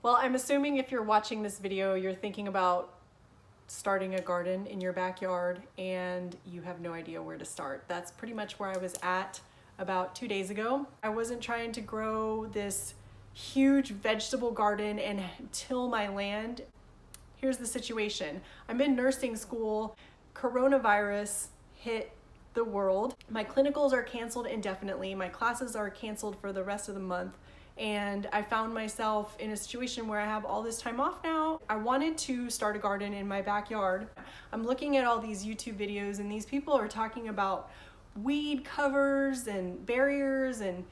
Well, I'm assuming if you're watching this video, you're thinking about starting a garden in your backyard and you have no idea where to start. That's pretty much where I was at about 2 days ago. I wasn't trying to grow this huge vegetable garden and till my land. Here's the situation. I'm in nursing school. Coronavirus hit the world. My clinicals are canceled indefinitely. My classes are canceled for the rest of the month. And I found myself in a situation where I have all this time off now. I wanted to start a garden in my backyard. I'm looking at all these YouTube videos and these people are talking about weed covers and barriers and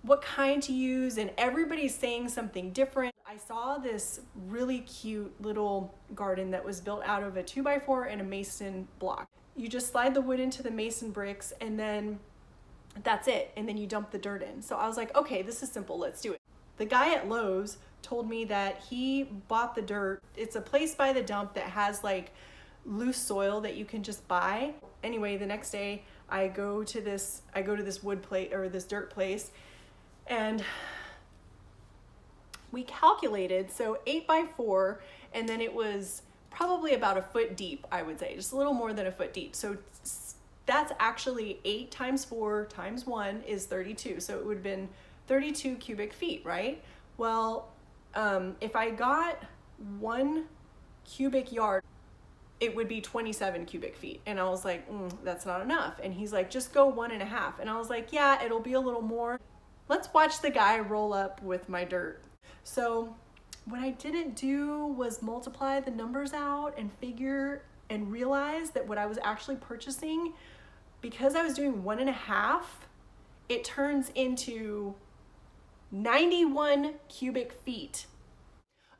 what kind to use, and everybody's saying something different. I saw this really cute little garden that was built out of a 2x4 and a mason block. You just slide the wood into the mason bricks and then that's it, and then you dump the dirt in. So I was like, okay, this is simple, let's do it. The guy at Lowe's told me that he bought the dirt. It's a place by the dump that has like loose soil that you can just buy. Anyway, the next day I go to this wood plate or this dirt place, and we calculated, so 8x4, and then it was probably about a foot deep, I would say, just a little more than a foot deep. So that's actually 8 times 4 times 1 is 32. So it would have been 32 cubic feet, right? Well, if I got 1 cubic yard, it would be 27 cubic feet. And I was like, that's not enough. And he's like, just go 1.5. And I was like, yeah, it'll be a little more. Let's watch the guy roll up with my dirt. So what I didn't do was multiply the numbers out and figure and realize that what I was actually purchasing, because I was doing 1.5, it turns into 91 cubic feet.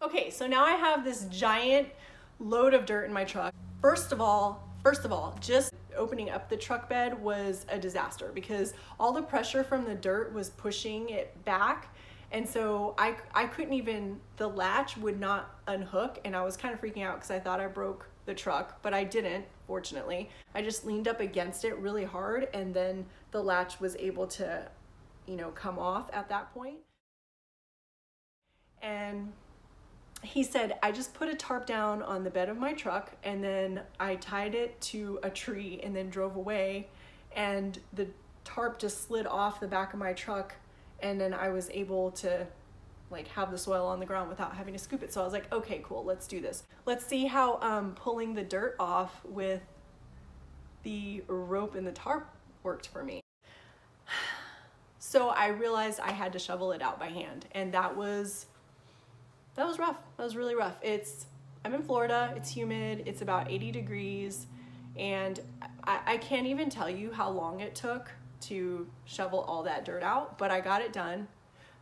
Okay, so now I have this giant load of dirt in my truck. First of all, just opening up the truck bed was a disaster because all the pressure from the dirt was pushing it back. And so I couldn't even, the latch would not unhook, and I was kind of freaking out because I thought I broke the truck, but I didn't, fortunately. I just leaned up against it really hard, and then the latch was able to, come off at that point. And he said, I just put a tarp down on the bed of my truck, and then I tied it to a tree and then drove away, and the tarp just slid off the back of my truck, and then I was able to have the soil on the ground without having to scoop it. So I was like, okay, cool, let's do this. Let's see how pulling the dirt off with the rope and the tarp worked for me. So I realized I had to shovel it out by hand, and that was rough. That was really rough. I'm in Florida, it's humid, it's about 80 degrees, and I can't even tell you how long it took to shovel all that dirt out, but I got it done.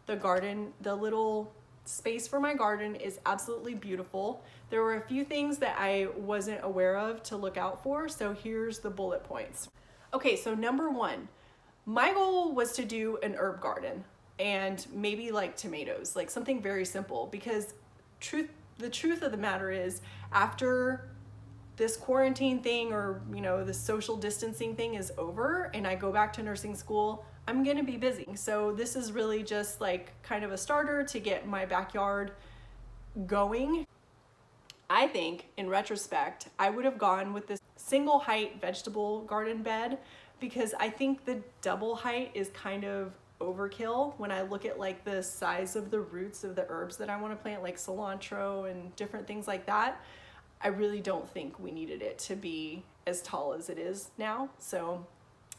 The garden, the little space for my garden is absolutely beautiful. There were a few things that I wasn't aware of to look out for, so here's the bullet points. Okay, so number 1, my goal was to do an herb garden and maybe like tomatoes, like something very simple, because the truth of the matter is, after this quarantine thing or the social distancing thing is over and I go back to nursing school, I'm gonna be busy. So this is really just like kind of a starter to get my backyard going. I think in retrospect, I would have gone with this single height vegetable garden bed because I think the double height is kind of overkill when I look at like the size of the roots of the herbs that I want to plant, like cilantro and different things like that. I really don't think we needed it to be as tall as it is now. So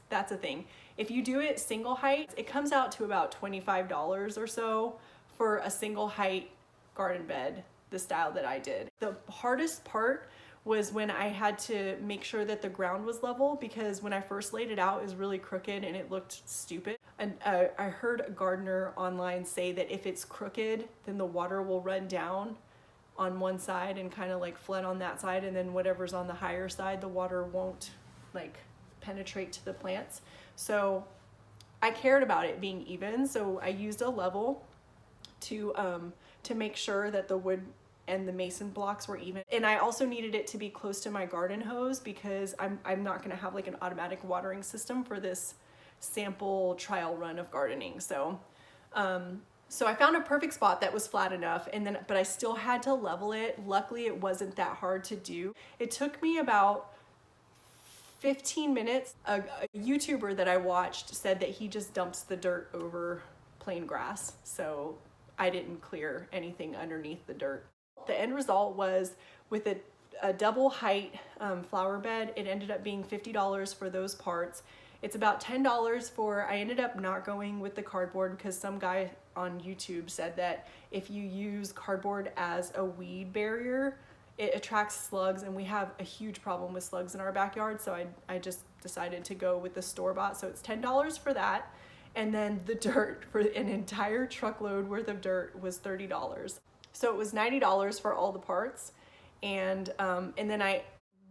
that's a thing. If you do it single height, it comes out to about $25 or so for a single height garden bed, the style that I did. The hardest part was when I had to make sure that the ground was level, because when I first laid it out, it was really crooked and it looked stupid. And I heard a gardener online say that if it's crooked, then the water will run down on one side and kind of like flood on that side, and then whatever's on the higher side, the water won't like penetrate to the plants. So I cared about it being even, so I used a level to make sure that the wood and the mason blocks were even. And I also needed it to be close to my garden hose because I'm not gonna have like an automatic watering system for this sample trial run of gardening. So So I found a perfect spot that was flat enough, and then but I still had to level it. Luckily, it wasn't that hard to do. It took me about 15 minutes. A YouTuber that I watched said that he just dumps the dirt over plain grass, so I didn't clear anything underneath the dirt. The end result was with a double height flower bed. It ended up being $50 for those parts. It's about $10 for, I ended up not going with the cardboard because some guy on YouTube said that if you use cardboard as a weed barrier, it attracts slugs, and we have a huge problem with slugs in our backyard, so I just decided to go with the store-bought. So it's $10 for that, and then the dirt for an entire truckload worth of dirt was $30. So it was $90 for all the parts, and then I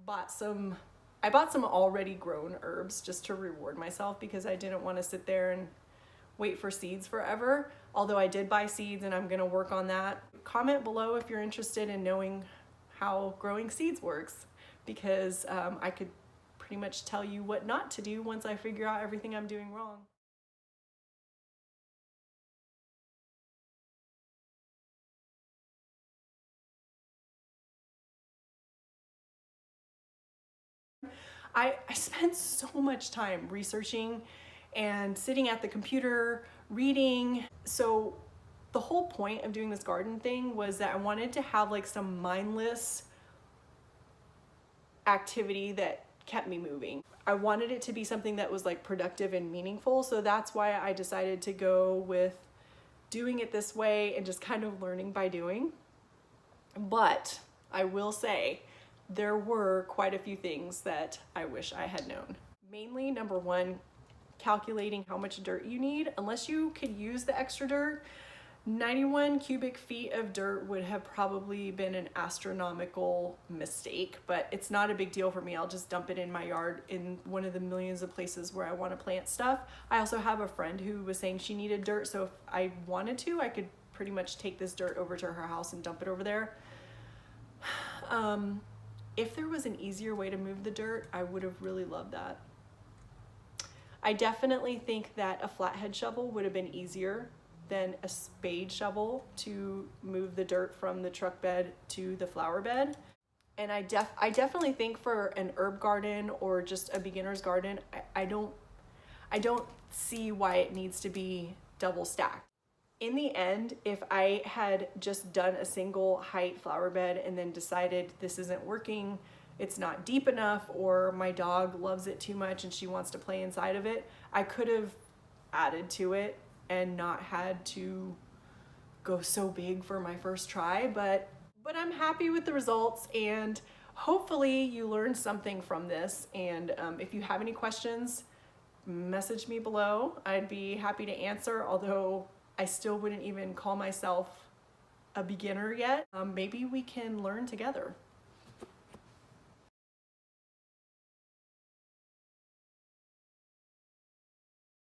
bought some already grown herbs just to reward myself because I didn't want to sit there and wait for seeds forever. Although I did buy seeds, and I'm gonna work on that. Comment below if you're interested in knowing how growing seeds works, because I could pretty much tell you what not to do once I figure out everything I'm doing wrong. I spent so much time researching and sitting at the computer reading. So the whole point of doing this garden thing was that I wanted to have like some mindless activity that kept me moving. I wanted it to be something that was like productive and meaningful, so that's why I decided to go with doing it this way and just kind of learning by doing. But I will say there were quite a few things that I wish I had known. Mainly, number one, calculating how much dirt you need. Unless you could use the extra dirt, 91 cubic feet of dirt would have probably been an astronomical mistake, but it's not a big deal for me. I'll just dump it in my yard in one of the millions of places where I want to plant stuff. I also have a friend who was saying she needed dirt, so if I wanted to, I could pretty much take this dirt over to her house and dump it over there. If there was an easier way to move the dirt, I would have really loved that. I definitely think that a flathead shovel would have been easier than a spade shovel to move the dirt from the truck bed to the flower bed. And I definitely think for an herb garden or just a beginner's garden, I don't see why it needs to be double stacked. In the end, if I had just done a single height flower bed and then decided this isn't working, it's not deep enough, or my dog loves it too much and she wants to play inside of it, I could have added to it and not had to go so big for my first try, but I'm happy with the results, and hopefully you learned something from this. And if you have any questions, message me below. I'd be happy to answer, although I still wouldn't even call myself a beginner yet. Maybe we can learn together.